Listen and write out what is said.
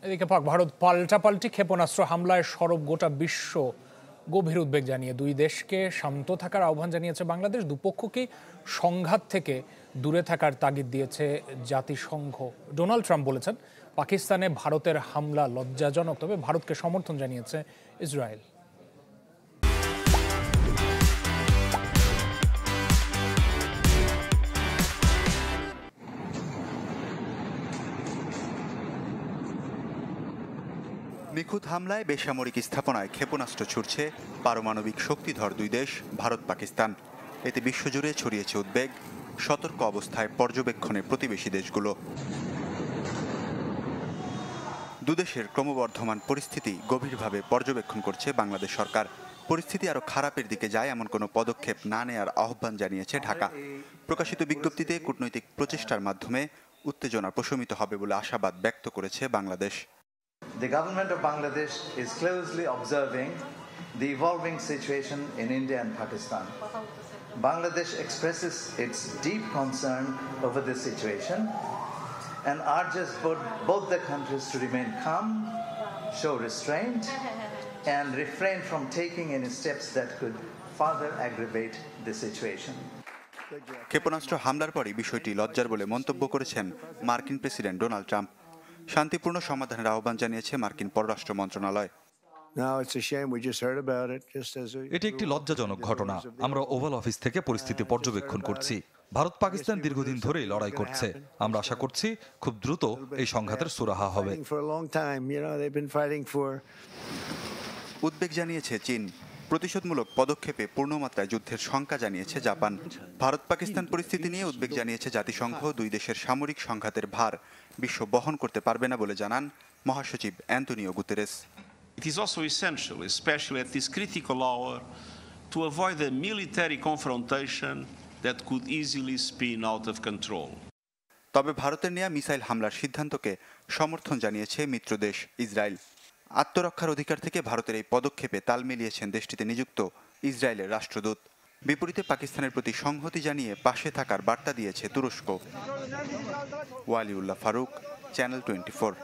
এদিকে ভারত পাল্টাপাল্টি ক্ষেপণাস্ত্র হামলায় সরব গোটা বিশ্ব গভীর উদ্বেগ জানিয়ে দুই দেশকে শান্ত থাকার আহ্বান জানিয়েছে বাংলাদেশ। দুপক্ষকেই সংঘাত থেকে দূরে থাকার তাগিদ দিয়েছে জাতিসংঘ। ডোনাল্ড ট্রাম্প বলেছেন, পাকিস্তানে ভারতের হামলা লজ্জাজনক, তবে ভারতকে সমর্থন জানিয়েছে ইসরায়েল। নিখুঁত হামলায় বেসামরিক স্থাপনায় ক্ষেপণাস্ত্র ছুড়ছে পারমাণবিক শক্তিধর দুই দেশ ভারত পাকিস্তান। এতে বিশ্বজুড়ে ছড়িয়েছে উদ্বেগ, সতর্ক অবস্থায় পর্যবেক্ষণে প্রতিবেশী দেশগুলো। দুদেশের ক্রমবর্ধমান পরিস্থিতি গভীরভাবে পর্যবেক্ষণ করছে বাংলাদেশ সরকার। পরিস্থিতি আরও খারাপের দিকে যায় এমন কোনো পদক্ষেপ না নেয়ার আহ্বান জানিয়েছে ঢাকা। প্রকাশিত বিজ্ঞপ্তিতে কূটনৈতিক প্রচেষ্টার মাধ্যমে উত্তেজনা প্রশমিত হবে বলে আশাবাদ ব্যক্ত করেছে Bangladesh. The government of Bangladesh is closely observing the evolving situation in India and Pakistan. Bangladesh expresses its deep concern over this situation and urges both the countries to remain calm, show restraint, and refrain from taking any steps that could further aggravate the situation. ক্ষেপণাস্ত্র হামলার পরই বিষয়টি লজ্জার বলে মন্তব্য করেছেন মার্কিন president Donald Trump. শান্তিপূর্ণ সমাধানের আহ্বান জানিয়েছে মার্কিন পররাষ্ট্র মন্ত্রণালয়। এটি একটি লজ্জাজনক ঘটনা। আমরা ওভাল অফিস থেকে পরিস্থিতি পর্যবেক্ষণ করছি। ভারত পাকিস্তান দীর্ঘদিন ধরেই লড়াই করছে। আমরা আশা করছি খুব দ্রুত এই সংঘাতের সুরাহা হবে। উদ্বেগ জানিয়েছে চীন। প্রতিশোধমূলক পদক্ষেপে পূর্ণমাত্রায় যুদ্ধের শঙ্কা জানিয়েছে জাপান। ভারত পাকিস্তান পরিস্থিতি নিয়ে উদ্বেগ জানিয়েছে জাতিসংঘ। দুই দেশের সামরিক সংঘাতের ভার বিশ্ব বহন করতে পারবে না বলে জানান মহাসচিব Antonio Guterres. It is also essential, especially at this critical hour, to avoid a military confrontation that could easily spin out of control. তবে ভারতের নেয়া মিসাইল হামলার সিদ্ধান্তকে সমর্থন জানিয়েছে মিত্রদেশ ইসরায়েল। আত্মরক্ষার অধিকার থেকে ভারতের এই পদক্ষেপে তাল মিলিয়েছেন দেশটিতে নিযুক্ত ইসরায়েলের রাষ্ট্রদূত। বিপরীতে পাকিস্তানের প্রতি সংহতি জানিয়ে পাশে থাকার বার্তা দিয়েছে তুরস্ক। ওয়ালিউল্লাহ ফারুক, চ্যানেল 24।